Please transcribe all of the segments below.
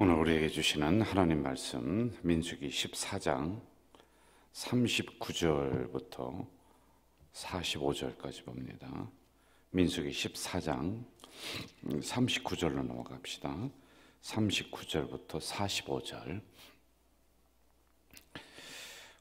오늘 우리에게 주시는 하나님 말씀 민수기 14장 39절부터 45절까지 봅니다. 민수기 14장 39절로 넘어갑시다. 39절부터 45절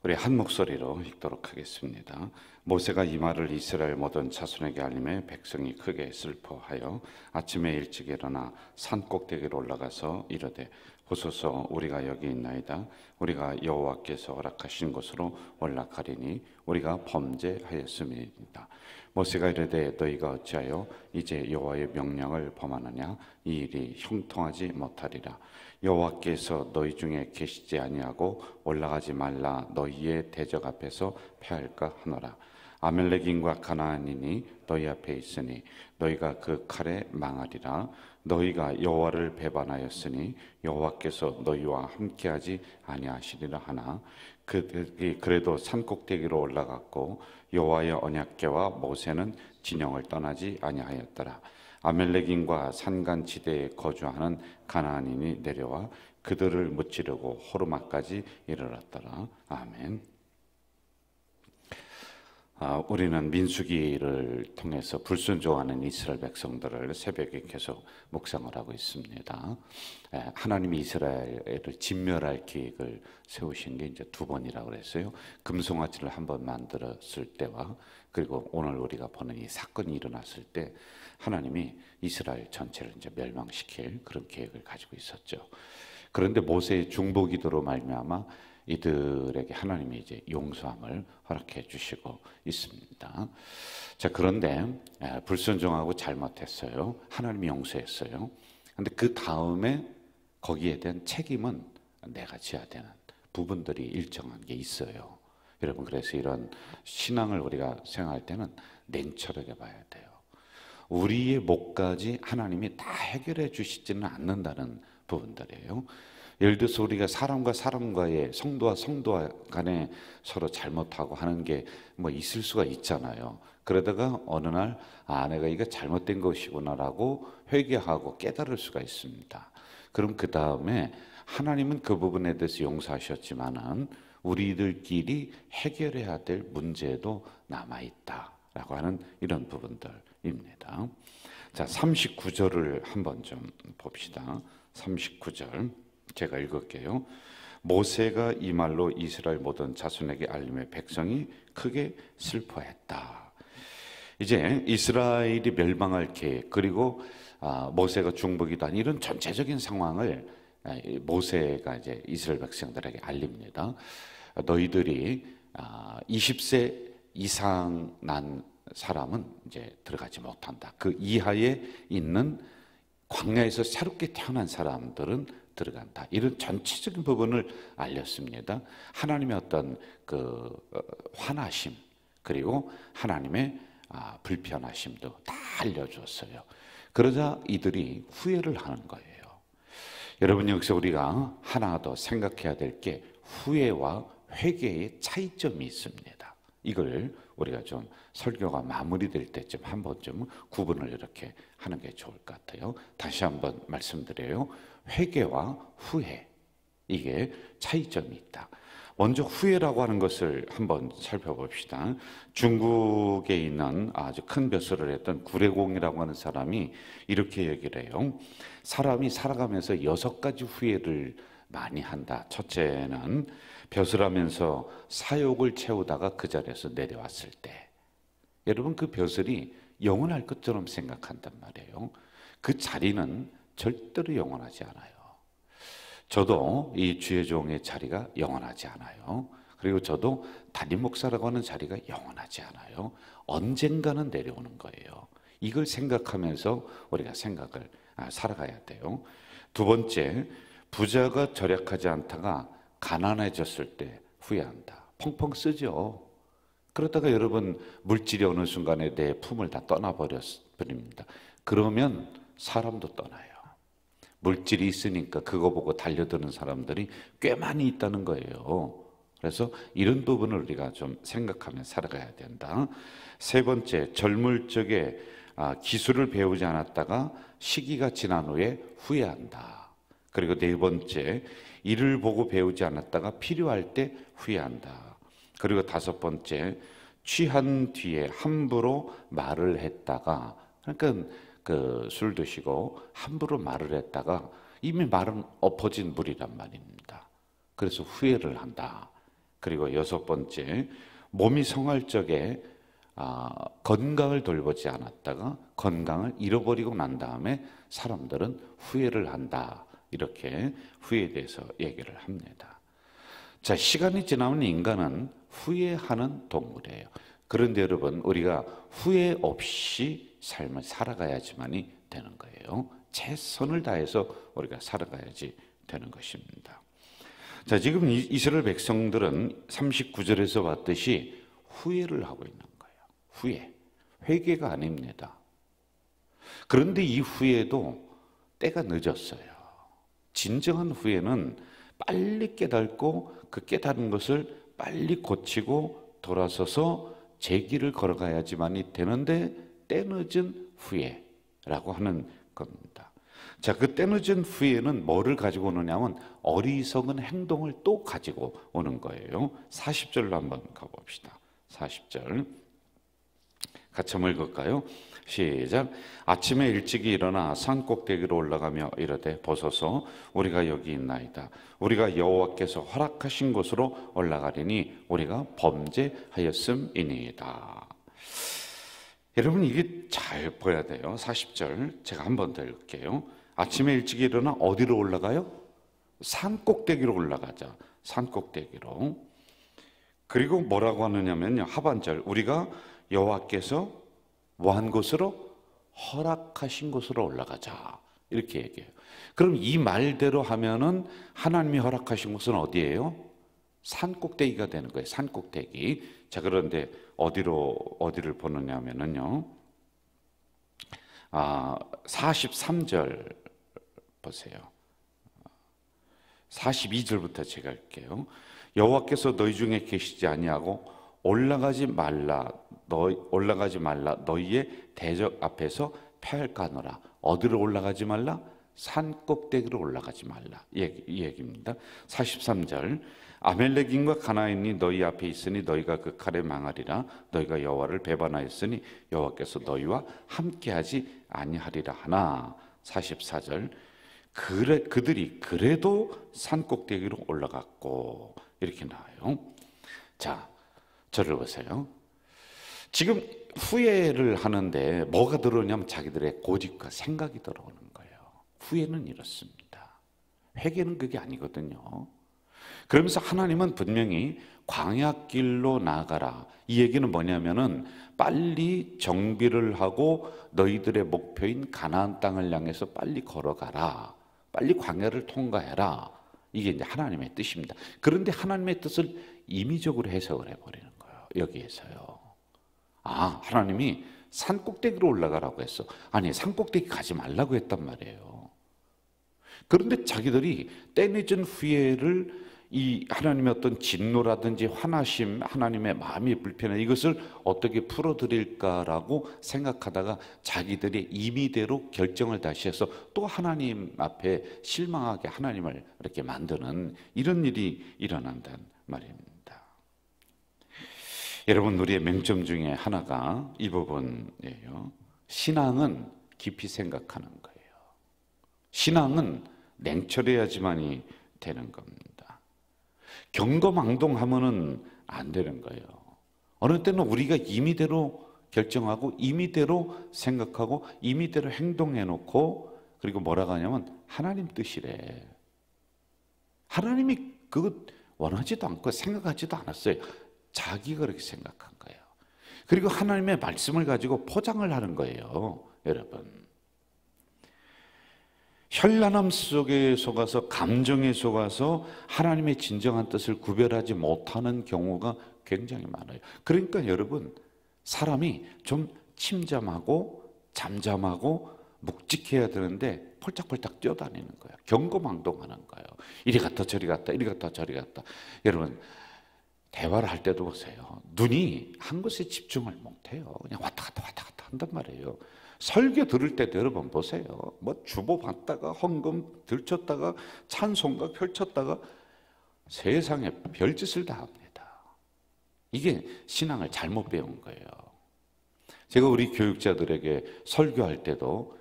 우리 한 목소리로 읽도록 하겠습니다. 모세가 이 말을 이스라엘 모든 자손에게 알림해 백성이 크게 슬퍼하여 아침에 일찍 일어나 산 꼭대기로 올라가서 이르되 보소서 우리가 여기 있나이다. 우리가 여호와께서 허락하신 곳으로 올라가리니 우리가 범죄하였음이니이다. 모세가 이르되 너희가 어찌하여 이제 여호와의 명령을 범하느냐? 이 일이 형통하지 못하리라. 여호와께서 너희 중에 계시지 아니하고 올라가지 말라 너희의 대적 앞에서 패할까 하노라. 아멜렉인과 가나안인이 너희 앞에 있으니 너희가 그 칼에 망하리라. 너희가 여호와를 배반하였으니 여호와께서 너희와 함께하지 아니하시리라 하나 그래도 산꼭대기로 올라갔고 여호와의 언약궤와 모세는 진영을 떠나지 아니하였더라. 아멜렉인과 산간지대에 거주하는 가나안인이 내려와 그들을 무찌르고 호르마까지 이르렀더라. 아멘. 우리는 민수기를 통해서 불순종하는 이스라엘 백성들을 새벽에 계속 묵상을 하고 있습니다. 하나님이 이스라엘을 진멸할 계획을 세우신 게 이제 두 번이라고 그랬어요. 금송아지를 한 번 만들었을 때와 그리고 오늘 우리가 보는 이 사건이 일어났을 때 하나님이 이스라엘 전체를 이제 멸망시킬 그런 계획을 가지고 있었죠. 그런데 모세의 중보기도로 말미암아 이들에게 하나님이 이제 용서함을 허락해 주시고 있습니다. 자, 그런데 불순종하고 잘못했어요. 하나님이 용서했어요. 그런데 그 다음에 거기에 대한 책임은 내가 져야 되는 부분들이 일정한 게 있어요. 여러분, 그래서 이런 신앙을 우리가 생각할 때는 냉철하게 봐야 돼요. 우리의 몫까지 하나님이 다 해결해 주시지는 않는다는 부분들이에요. 예를 들어서 우리가 사람과 사람과의 성도와 성도와 간에 서로 잘못하고 하는 게 뭐 있을 수가 있잖아요. 그러다가 어느 날 내가 이거 잘못된 것이구나라고 회개하고 깨달을 수가 있습니다. 그럼 그 다음에 하나님은 그 부분에 대해서 용서하셨지만은 우리들끼리 해결해야 될 문제도 남아있다라고 하는 이런 부분들입니다. 자, 39절을 한번 좀 봅시다. 39절 제가 읽을게요. 모세가 이 말로 이스라엘 모든 자손에게 알림해 백성이 크게 슬퍼했다. 이제 이스라엘이 멸망할 계획 그리고 모세가 중보기도한 이런 전체적인 상황을 모세가 이제 이스라엘 백성들에게 알립니다. 너희들이 20세 이상 난 사람은 이제 들어가지 못한다. 그 이하에 있는 광야에서 새롭게 태어난 사람들은 들어간다. 이런 전체적인 부분을 알렸습니다. 하나님의 어떤 그 환하심 그리고 하나님의 불편하심도 다 알려줬어요. 그러자 이들이 후회를 하는 거예요. 여러분, 여기서 우리가 하나 더 생각해야 될 게 후회와 회개의 차이점이 있습니다. 이걸 우리가 좀 설교가 마무리될 때쯤 한번 좀 구분을 이렇게 하는 게 좋을 것 같아요. 다시 한번 말씀드려요. 회개와 후회, 이게 차이점이 있다. 먼저 후회라고 하는 것을 한번 살펴봅시다. 중국에 있는 아주 큰 벼슬을 했던 구례공이라고 하는 사람이 이렇게 얘기를 해요. 사람이 살아가면서 6가지 후회를 많이 한다. 첫째는 벼슬하면서 사욕을 채우다가 그 자리에서 내려왔을 때, 여러분, 그 벼슬이 영원할 것처럼 생각한단 말이에요. 그 자리는 절대로 영원하지 않아요. 저도 이 주의 종의 자리가 영원하지 않아요. 그리고 저도 담임 목사라고 하는 자리가 영원하지 않아요. 언젠가는 내려오는 거예요. 이걸 생각하면서 우리가 생각을 살아가야 돼요. 두 번째, 부자가 절약하지 않다가 가난해졌을 때 후회한다. 펑펑 쓰죠. 그러다가 여러분, 물질이 어느 순간에 내 품을 다 떠나버립니다. 그러면 사람도 떠나요. 물질이 있으니까 그거 보고 달려드는 사람들이 꽤 많이 있다는 거예요. 그래서 이런 부분을 우리가 좀 생각하며 살아가야 된다. 세 번째, 젊을 적에 기술을 배우지 않았다가 시기가 지난 후에 후회한다. 그리고 네 번째, 이를 보고 배우지 않았다가 필요할 때 후회한다. 그리고 다섯 번째, 취한 뒤에 함부로 말을 했다가, 그러니까 술 드시고 함부로 말을 했다가 이미 말은 엎어진 물이란 말입니다. 그래서 후회를 한다. 그리고 여섯 번째, 몸이 성할 적에 건강을 돌보지 않았다가 건강을 잃어버리고 난 다음에 사람들은 후회를 한다. 이렇게 후회에 대해서 얘기를 합니다. 자, 시간이 지나면 인간은 후회하는 동물이에요. 그런데 여러분, 우리가 후회 없이 삶을 살아가야지만이 되는 거예요. 최선을 다해서 우리가 살아가야지 되는 것입니다. 자, 지금 이스라엘 백성들은 39절에서 봤듯이 후회를 하고 있는 거예요. 후회. 회개가 아닙니다. 그런데 이 후회도 때가 늦었어요. 진정한 후회는 빨리 깨닫고 그 깨달은 것을 빨리 고치고 돌아서서 제 길을 걸어가야지만이 되는데 때늦은 후회라고 하는 겁니다. 자, 그 때늦은 후회는 뭐를 가지고 오느냐면 어리석은 행동을 또 가지고 오는 거예요. 40절로 한번 가봅시다. 40절 같이 한번 읽을까요? 시작. 아침에 일찍이 일어나 산 꼭대기로 올라가며 이르되 보소서 우리가 여기 있나이다. 우리가 여호와께서 허락하신 곳으로 올라가리니 우리가 범죄하였음이니이다. 여러분, 이게 잘 보여야 돼요. 40절 제가 한 번 더 읽을게요. 아침에 일찍 일어나 어디로 올라가요? 산 꼭대기로 올라가자. 산 꼭대기로. 그리고 뭐라고 하느냐면요, 하반절 우리가 여호와께서 뭐한 곳으로? 허락하신 곳으로 올라가자. 이렇게 얘기해요. 그럼 이 말대로 하면은 하나님이 허락하신 곳은 어디예요? 산 꼭대기가 되는 거예요. 산 꼭대기. 자, 그런데 어디를 보느냐면은요, 43절 보세요. 42절부터 제가 할게요. 여호와께서 너희 중에 계시지 아니하고 올라가지 말라 너희의 대적 앞에서 패할까노라. 어디로 올라가지 말라? 산 꼭대기로 올라가지 말라. 이 얘기입니다. 43절 아멜렉인과 가나안이 너희 앞에 있으니 너희가 그 칼에 망하리라. 너희가 여호와를 배반하였으니 여호와께서 너희와 함께하지 아니하리라 하나. 44절 그들이 그래도 산 꼭대기로 올라갔고, 이렇게 나와요. 자, 저를 보세요. 지금 후회를 하는데 뭐가 들어오냐면 자기들의 고집과 생각이 들어오는 거예요. 후회는 이렇습니다. 회개는 그게 아니거든요. 그러면서 하나님은 분명히 광야길로 나아가라. 이 얘기는 뭐냐면은 빨리 정비를 하고 너희들의 목표인 가나안 땅을 향해서 빨리 걸어가라. 빨리 광야를 통과해라. 이게 이제 하나님의 뜻입니다. 그런데 하나님의 뜻을 임의적으로 해석을 해버리는 거예요. 여기에서요. 하나님이 산 꼭대기로 올라가라고 했어. 아니, 산 꼭대기 가지 말라고 했단 말이에요. 그런데 자기들이 때늦은 후회를 이 하나님의 어떤 진노라든지 화나심, 하나님의 마음이 불편해, 이것을 어떻게 풀어드릴까라고 생각하다가 자기들의 임의대로 결정을 다시 해서 또 하나님 앞에 실망하게 하나님을 이렇게 만드는 이런 일이 일어난단 말입니다. 여러분, 우리의 맹점 중에 하나가 이 부분이에요. 신앙은 깊이 생각하는 거예요. 신앙은 냉철해야지만이 되는 겁니다. 경거망동하면은 안 되는 거예요. 어느 때는 우리가 임의대로 결정하고 임의대로 생각하고 임의대로 행동해 놓고, 그리고 뭐라고 하냐면 하나님 뜻이래. 하나님이 그거 원하지도 않고 생각하지도 않았어요. 자기가 그렇게 생각한 거예요. 그리고 하나님의 말씀을 가지고 포장을 하는 거예요. 여러분, 현란함 속에 속아서, 감정에 속아서 하나님의 진정한 뜻을 구별하지 못하는 경우가 굉장히 많아요. 그러니까 여러분, 사람이 좀 침잠하고 잠잠하고 묵직해야 되는데 폴짝폴짝 뛰어다니는 거예요. 경거망동하는 거예요. 이리 갔다 저리 갔다, 이리 갔다 저리 갔다. 여러분, 대화를 할 때도 보세요. 눈이 한 곳에 집중을 못해요. 그냥 왔다 갔다 한단 말이에요. 설교 들을 때도 여러분 보세요. 뭐 주보 받다가 헌금 들쳤다가 찬송가 펼쳤다가 세상에 별짓을 다 합니다. 이게 신앙을 잘못 배운 거예요. 제가 우리 교육자들에게 설교할 때도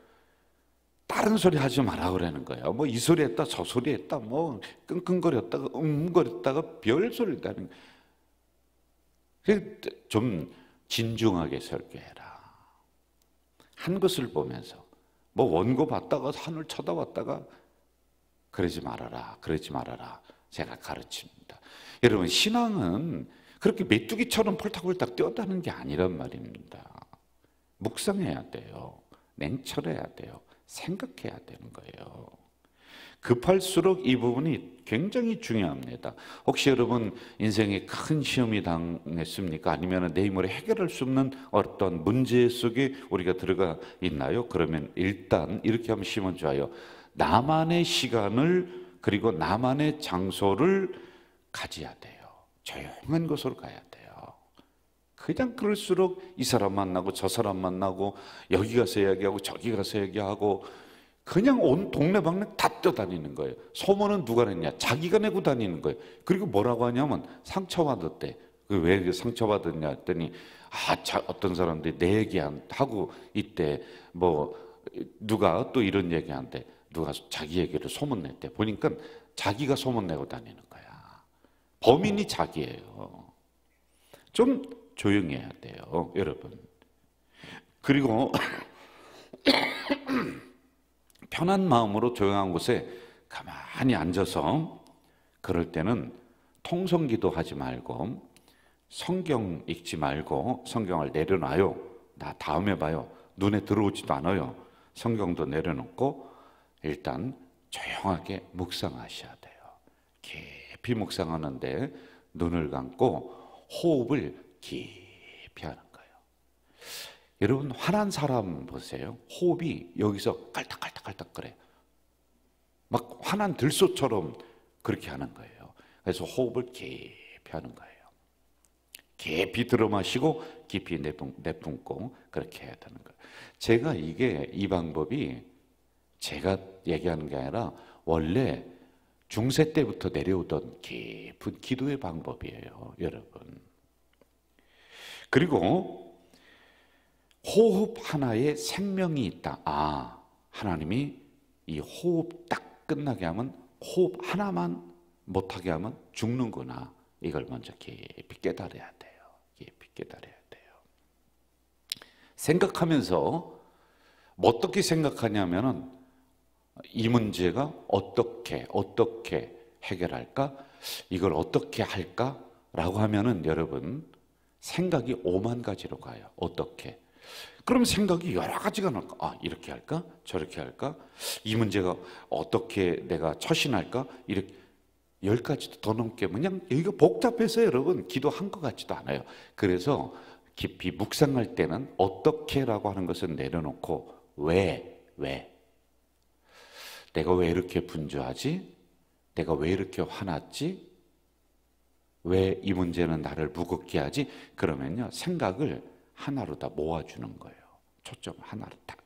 다른 소리 하지 마라 그러는 거예요. 뭐 이 소리 했다 저 소리 했다 뭐 끙끙거렸다가 거렸다가 별 소리를 하는 거예요. 좀 진중하게 설교해라. 한 것을 보면서 뭐 원고 봤다가 하늘 쳐다봤다가 그러지 말아라 그러지 말아라 제가 가르칩니다. 여러분 신앙은 그렇게 메뚜기처럼 폴딱폴딱 뛰어다는 게 아니란 말입니다. 묵상해야 돼요. 냉철해야 돼요. 생각해야 되는 거예요. 급할수록 이 부분이 굉장히 중요합니다. 혹시 여러분 인생에 큰 시험이 당했습니까? 아니면 내 힘으로 해결할 수 없는 어떤 문제 속에 우리가 들어가 있나요? 그러면 일단 이렇게 하면 시면 좋아요. 나만의 시간을 그리고 나만의 장소를 가져야 돼요. 조용한 곳으로 가야 돼요. 그냥 그럴수록 이 사람 만나고 저 사람 만나고 여기 가서 얘기하고 저기 가서 얘기하고 그냥 온 동네방네 다 뛰어다니는 거예요. 소문은 누가 냈냐? 자기가 내고 다니는 거예요. 그리고 뭐라고 하냐면 상처받았대. 왜 상처받았냐 했더니 어떤 사람들이 내 얘기하고 있대. 뭐 누가 또 이런 얘기한대. 누가 자기 얘기를 소문냈대. 보니까 자기가 소문내고 다니는 거야. 범인이 자기예요. 좀 조용해야 돼요, 여러분. 그리고 편한 마음으로 조용한 곳에 가만히 앉아서 그럴 때는 통성기도 하지 말고 성경 읽지 말고 성경을 내려놔요. 나 다음에 봐요. 눈에 들어오지도 않아요. 성경도 내려놓고 일단 조용하게 묵상하셔야 돼요. 깊이 묵상하는데 눈을 감고 호흡을 깊이 하는 거예요. 여러분 화난 사람 보세요. 호흡이 여기서 깔딱깔딱깔딱 그래요. 막 화난 들소처럼 그렇게 하는 거예요. 그래서 호흡을 깊이 하는 거예요. 깊이 들어 마시고 깊이 내뿜고 그렇게 해야 되는 거예요. 제가 이 방법이 제가 얘기하는 게 아니라 원래 중세 때부터 내려오던 깊은 기도의 방법이에요, 여러분. 그리고 호흡 하나에 생명이 있다. 하나님이 이 호흡 딱 끝나게 하면 호흡 하나만 못하게 하면 죽는구나. 이걸 먼저 깊이 깨달아야 돼요. 깊이 깨달아야 돼요. 생각하면서 어떻게 생각하냐면은 이 문제가 어떻게 해결할까? 이걸 어떻게 할까? 라고 하면은 여러분 생각이 5만 가지로 가요. 어떻게? 그럼 생각이 여러 가지가 나올까? 이렇게 할까? 저렇게 할까? 이 문제가 어떻게 내가 처신할까? 이렇게 10가지도 더 넘게 그냥 여기가 복잡해서 여러분 기도한 것 같지도 않아요. 그래서 깊이 묵상할 때는 어떻게라고 하는 것은 내려놓고 왜? 내가 왜 이렇게 분주하지? 내가 왜 이렇게 화났지? 왜 이 문제는 나를 무겁게 하지? 그러면요 생각을 하나로 다 모아주는 거예요. 초점 하나로 딱.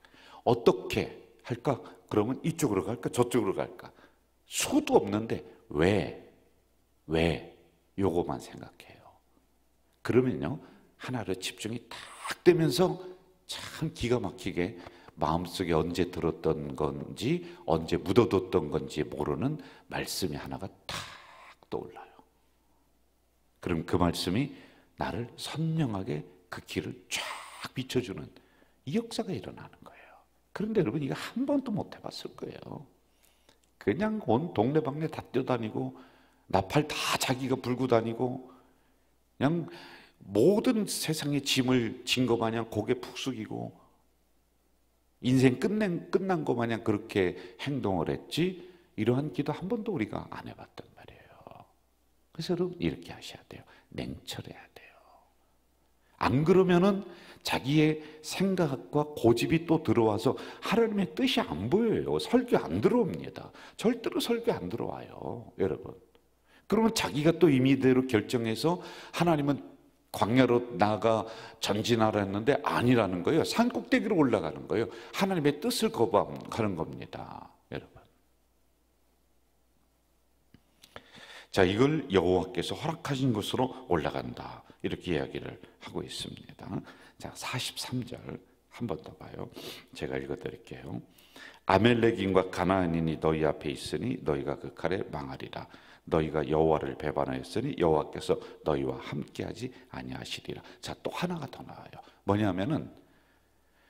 어떻게 할까? 그러면 이쪽으로 갈까? 저쪽으로 갈까? 수도 없는데 왜? 요거만 생각해요. 그러면요 하나로 집중이 딱 되면서 참 기가 막히게 마음속에 언제 들었던 건지 언제 묻어뒀던 건지 모르는 말씀이 하나가 탁 떠올라요. 그럼 그 말씀이 나를 선명하게 그 길을 쫙 비춰주는 이 역사가 일어나는 거예요. 그런데 여러분 이거 한 번도 못 해봤을 거예요. 그냥 온 동네방네 다 뛰어다니고 나팔 다 자기가 불고 다니고 그냥 모든 세상의 짐을 진 거 마냥 고개 푹 숙이고 인생 끝난 거 마냥 그렇게 행동을 했지 이러한 기도 한 번도 우리가 안 해봤단 말이에요. 그래서 여러분 이렇게 하셔야 돼요. 냉철해야 돼요. 안 그러면은 자기의 생각과 고집이 또 들어와서 하나님의 뜻이 안 보여요. 설교 안 들어옵니다. 절대로 설교 안 들어와요, 여러분. 그러면 자기가 또 임의대로 결정해서 하나님은 광야로 나가 전진하라 했는데 아니라는 거예요. 산 꼭대기로 올라가는 거예요. 하나님의 뜻을 거부하는 겁니다, 여러분. 자, 이걸 여호와께서 허락하신 곳으로 올라간다, 이렇게 이야기를 하고 있습니다. 자, 43절 한 번 더 봐요. 제가 읽어드릴게요. 아멜렉인과 가나안인이 너희 앞에 있으니 너희가 그 칼에 망하리라. 너희가 여호와를 배반하였으니 여호와께서 너희와 함께하지 아니하시리라. 자, 또 하나가 더 나와요. 뭐냐면은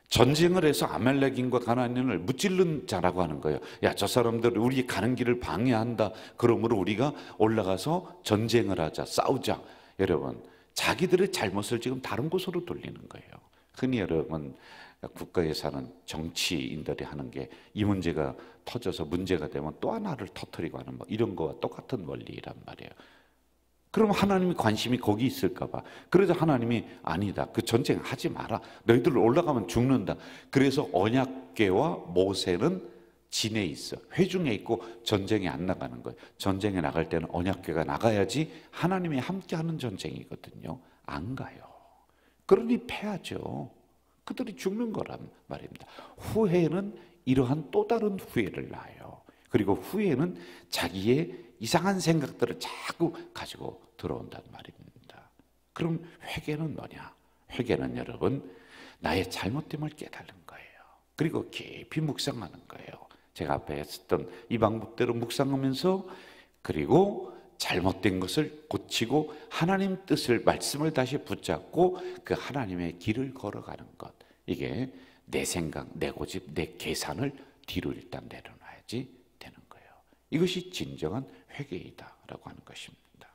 전쟁을 해서 아멜렉인과 가나안인을 무찌른 자라고 하는 거예요. 야, 저 사람들 우리 가는 길을 방해한다. 그러므로 우리가 올라가서 전쟁을 하자, 싸우자. 여러분, 자기들의 잘못을 지금 다른 곳으로 돌리는 거예요. 흔히 여러분 국가에 사는 정치인들이 하는 게 이 문제가 터져서 문제가 되면 또 하나를 터뜨리고 하는 뭐 이런 거와 똑같은 원리란 말이에요. 그럼 하나님이 관심이 거기 있을까 봐. 그래서 하나님이 아니다, 그 전쟁 하지 마라, 너희들 올라가면 죽는다. 그래서 언약궤와 모세는 진에 있어, 회중에 있고 전쟁에 안 나가는 거예요. 전쟁에 나갈 때는 언약궤가 나가야지 하나님이 함께하는 전쟁이거든요. 안 가요. 그러니 패하죠. 그들이 죽는 거란 말입니다. 후회는 이러한 또 다른 후회를 낳아요. 그리고 후회는 자기의 이상한 생각들을 자꾸 가지고 들어온단 말입니다. 그럼 회개는 뭐냐? 회개는 여러분, 나의 잘못됨을 깨달은 거예요. 그리고 깊이 묵상하는 거예요. 제가 앞에 했었던 이 방법대로 묵상하면서, 그리고 잘못된 것을 고치고 하나님 뜻을, 말씀을 다시 붙잡고 그 하나님의 길을 걸어가는 것. 이게 내 생각, 내 고집, 내 계산을 뒤로 일단 내려놔야지 되는 거예요. 이것이 진정한 회개이다라고 하는 것입니다.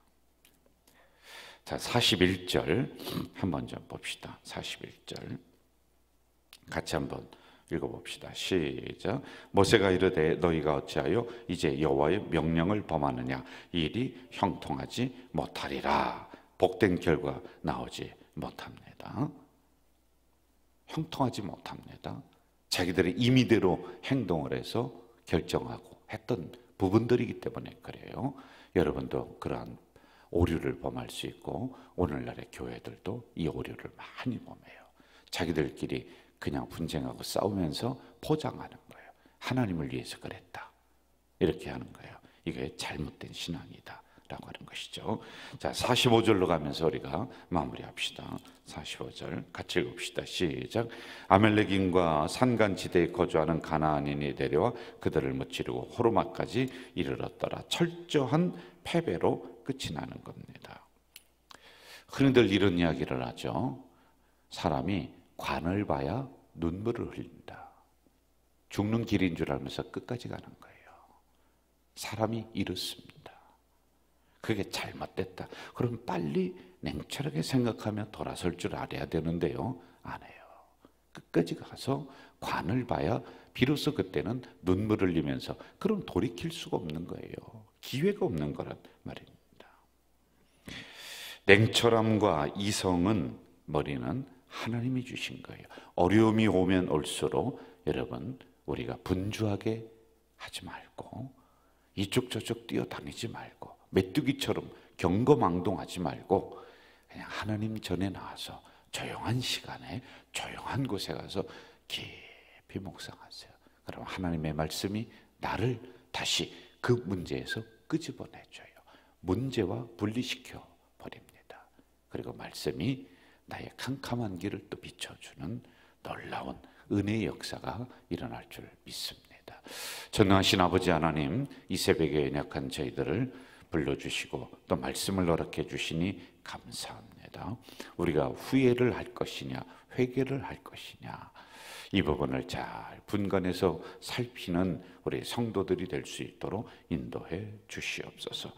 자, 41절 한번 좀 봅시다. 41절 같이 한번 읽어봅시다. 시작. 모세가 이르되 너희가 어찌하여 이제 여호와의 명령을 범하느냐? 이 일이 형통하지 못하리라. 복된 결과 나오지 못합니다. 형통하지 못합니다. 자기들의 임의대로 행동을 해서 결정하고 했던 부분들이기 때문에 그래요. 여러분도 그러한 오류를 범할 수 있고, 오늘날의 교회들도 이 오류를 많이 범해요. 자기들끼리 그냥 분쟁하고 싸우면서 포장하는 거예요. 하나님을 위해서 그랬다, 이렇게 하는 거예요. 이게 잘못된 신앙이다 라고 하는 것이죠. 자, 45절로 가면서 우리가 마무리합시다. 45절 같이 읽읍시다. 시작. 아멜렉인과 산간지대에 거주하는 가나안인이 내려와 그들을 무찌르고 호르마까지 이르렀더라. 철저한 패배로 끝이 나는 겁니다. 흔히들 이런 이야기를 하죠. 사람이 관을 봐야 눈물을 흘린다. 죽는 길인 줄 알면서 끝까지 가는 거예요. 사람이 이렇습니다. 그게 잘못됐다. 그럼 빨리 냉철하게 생각하며 돌아설 줄 알아야 되는데요, 안 해요. 끝까지 가서 관을 봐야 비로소 그때는 눈물을 흘리면서, 그럼 돌이킬 수가 없는 거예요. 기회가 없는 거란 말입니다. 냉철함과 이성은, 머리는 하나님이 주신 거예요. 어려움이 오면 올수록 여러분, 우리가 분주하게 하지 말고, 이쪽 저쪽 뛰어다니지 말고, 메뚜기처럼 경거망동하지 말고, 그냥 하나님 전에 나와서 조용한 시간에 조용한 곳에 가서 깊이 묵상하세요. 그럼 하나님의 말씀이 나를 다시 그 문제에서 끄집어내줘요. 문제와 분리시켜 버립니다. 그리고 말씀이 나의 캄캄한 길을 또 비춰주는 놀라운 은혜의 역사가 일어날 줄 믿습니다. 전능하신 아버지 하나님, 이 새벽에 연약한 저희들을 불러주시고 또 말씀을 허락해 주시니 감사합니다. 우리가 후회를 할 것이냐, 회개를 할 것이냐, 이 부분을 잘 분간해서 살피는 우리 성도들이 될 수 있도록 인도해 주시옵소서.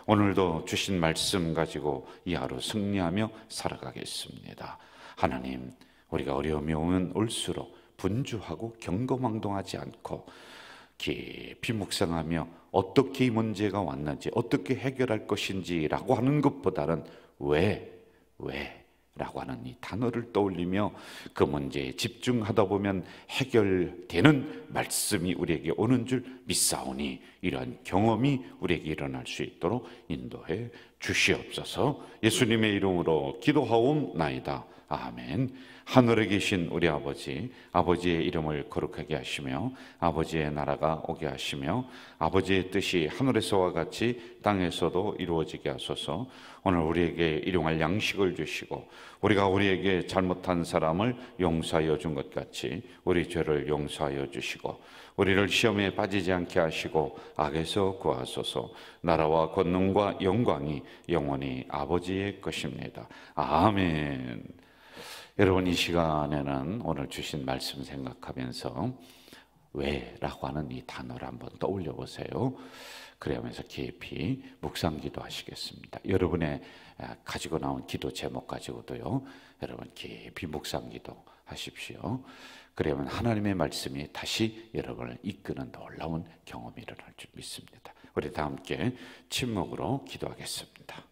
오늘도 주신 말씀 가지고 이 하루 승리하며 살아가겠습니다. 하나님, 우리가 어려움이 오면 올수록 분주하고 경거망동하지 않고 깊이 묵상하며 어떻게 이 문제가 왔는지, 어떻게 해결할 것인지라고 하는 것보다는 왜로 라고 하는 이 단어를 떠올리며 그 문제에 집중하다 보면 해결되는 말씀이 우리에게 오는 줄 믿사오니 이러한 경험이 우리에게 일어날 수 있도록 인도해 주시옵소서. 예수님의 이름으로 기도하옵나이다. 아멘. 하늘에 계신 우리 아버지, 아버지의 이름을 거룩하게 하시며 아버지의 나라가 오게 하시며 아버지의 뜻이 하늘에서와 같이 땅에서도 이루어지게 하소서. 오늘 우리에게 일용할 양식을 주시고 우리가 우리에게 잘못한 사람을 용서하여 준 것 같이 우리 죄를 용서하여 주시고 우리를 시험에 빠지지 않게 하시고 악에서 구하소서. 나라와 권능과 영광이 영원히 아버지의 것입니다. 아멘. 여러분, 이 시간에는 오늘 주신 말씀 생각하면서 왜라고 하는 이 단어를 한번 떠올려 보세요. 그러면서 깊이 묵상 기도하시겠습니다. 여러분의 가지고 나온 기도 제목 가지고도요, 여러분 깊이 묵상 기도하십시오. 그러면 하나님의 말씀이 다시 여러분을 이끄는 놀라운 경험이 일어날 줄 믿습니다. 우리 다 함께 침묵으로 기도하겠습니다.